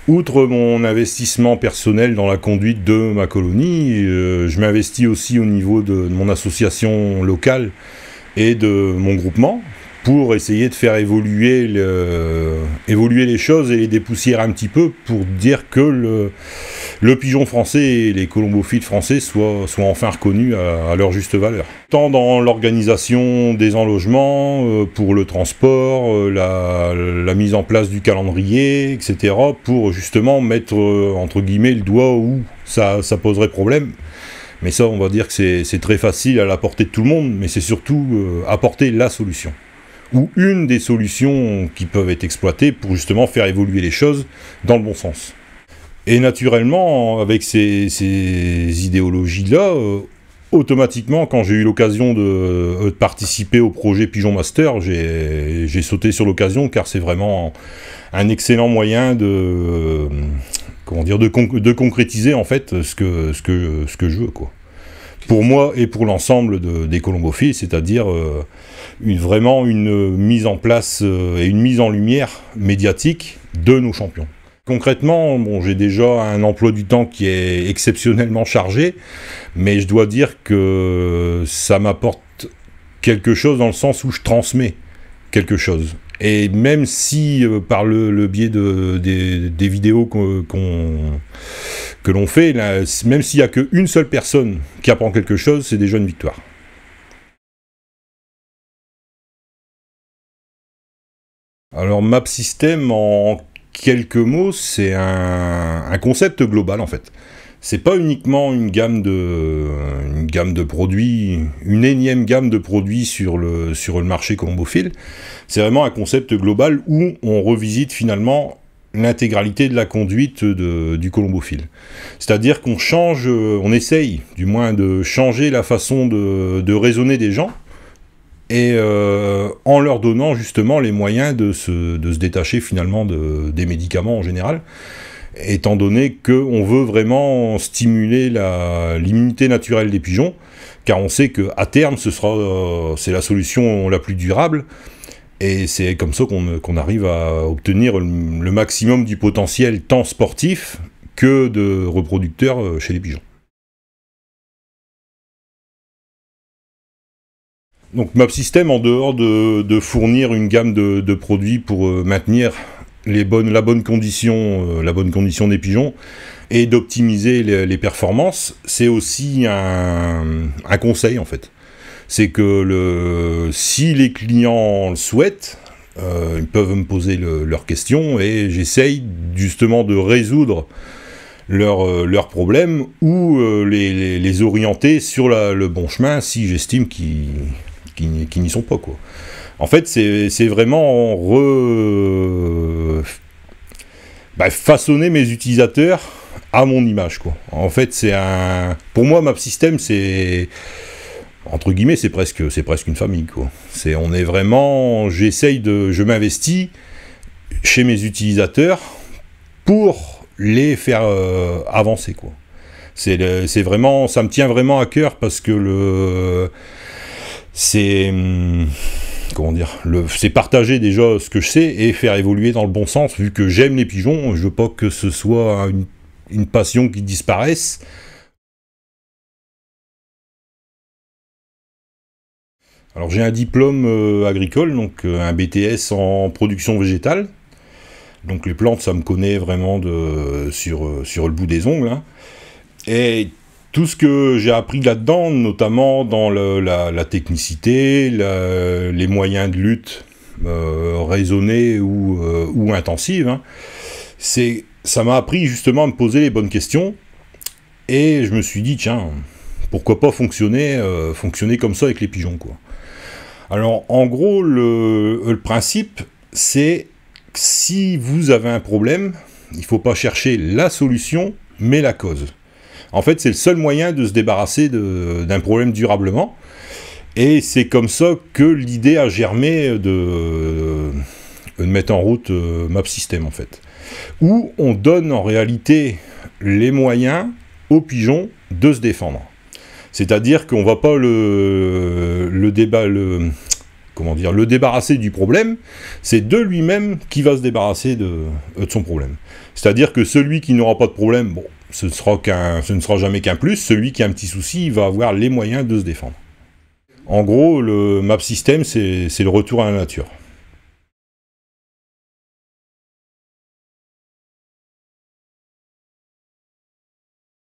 Outre mon investissement personnel dans la conduite de ma colonie, je m'investis aussi au niveau de mon association locale et de mon groupement pour essayer de faire évoluer les choses et les dépoussiérer un petit peu pour dire que le pigeon français et les colombophiles français soient enfin reconnus à leur juste valeur. Tant dans l'organisation des enlogements, pour le transport, la mise en place du calendrier, etc., pour justement mettre, entre guillemets, le doigt où ça poserait problème. Mais ça, on va dire que c'est très facile à la portée de tout le monde, mais c'est surtout apporter la solution. Ou une des solutions qui peuvent être exploitées pour justement faire évoluer les choses dans le bon sens. Et naturellement, avec ces idéologies-là, automatiquement, quand j'ai eu l'occasion de participer au projet Pigeon Master, j'ai sauté sur l'occasion, car c'est vraiment un excellent moyen de concrétiser en fait ce que je veux, quoi. Pour moi et pour l'ensemble des colombophiles, c'est-à-dire vraiment une mise en place et une mise en lumière médiatique de nos champions. Concrètement, bon, j'ai déjà un emploi du temps qui est exceptionnellement chargé, mais je dois dire que ça m'apporte quelque chose dans le sens où je transmets quelque chose. Et même si par le biais des vidéos que l'on fait, là, même s'il n'y a qu'une seule personne qui apprend quelque chose, c'est déjà une victoire. Alors Map System, en quelques mots, c'est un concept global en fait. C'est pas uniquement une gamme de produits, une énième gamme de produits sur le marché colombophile. C'est vraiment un concept global où on revisite finalement l'intégralité de la conduite du colombophile. C'est-à-dire qu'on change, on essaye du moins de changer la façon de raisonner des gens, et en leur donnant justement les moyens de se détacher finalement des médicaments en général, étant donné qu'on veut vraiment stimuler l'immunité naturelle des pigeons, car on sait qu'à terme, c'est la solution la plus durable, et c'est comme ça qu'on arrive à obtenir le maximum du potentiel tant sportif que de reproducteurs chez les pigeons. Donc Map System, en dehors de fournir une gamme de produits pour maintenir la bonne condition des pigeons et d'optimiser les performances, c'est aussi un conseil en fait. C'est que si les clients le souhaitent, ils peuvent me poser leurs questions et j'essaye justement de résoudre leurs problèmes ou les orienter sur le bon chemin si j'estime qu'ils n'y sont pas, quoi. En fait, c'est vraiment façonner mes utilisateurs à mon image, quoi. En fait, pour moi, Map System, c'est entre guillemets, c'est presque une famille, quoi. Je m'investis chez mes utilisateurs pour les faire avancer, quoi. C'est vraiment, ça me tient vraiment à cœur parce que c'est partager déjà ce que je sais et faire évoluer dans le bon sens, vu que j'aime les pigeons, je veux pas que ce soit une passion qui disparaisse. Alors j'ai un diplôme agricole, donc un BTS en production végétale. Donc les plantes, ça me connaît vraiment sur le bout des ongles, hein. Et tout ce que j'ai appris là-dedans, notamment dans la technicité, les moyens de lutte raisonnés ou intensives, hein, ça m'a appris justement à me poser les bonnes questions. Et je me suis dit, tiens, pourquoi pas fonctionner comme ça avec les pigeons, quoi. Alors, en gros, le principe, c'est que si vous avez un problème, il ne faut pas chercher la solution, mais la cause. En fait, c'est le seul moyen de se débarrasser d'un problème durablement. Et c'est comme ça que l'idée a germé de mettre en route Map System, en fait. Où on donne en réalité les moyens aux pigeons de se défendre. C'est-à-dire qu'on ne va pas comment dire, le débarrasser du problème, c'est de lui-même qui va se débarrasser de son problème. C'est-à-dire que celui qui n'aura pas de problème, bon, ce ne sera jamais qu'un plus. Celui qui a un petit souci, il va avoir les moyens de se défendre. En gros, le map system, c'est le retour à la nature.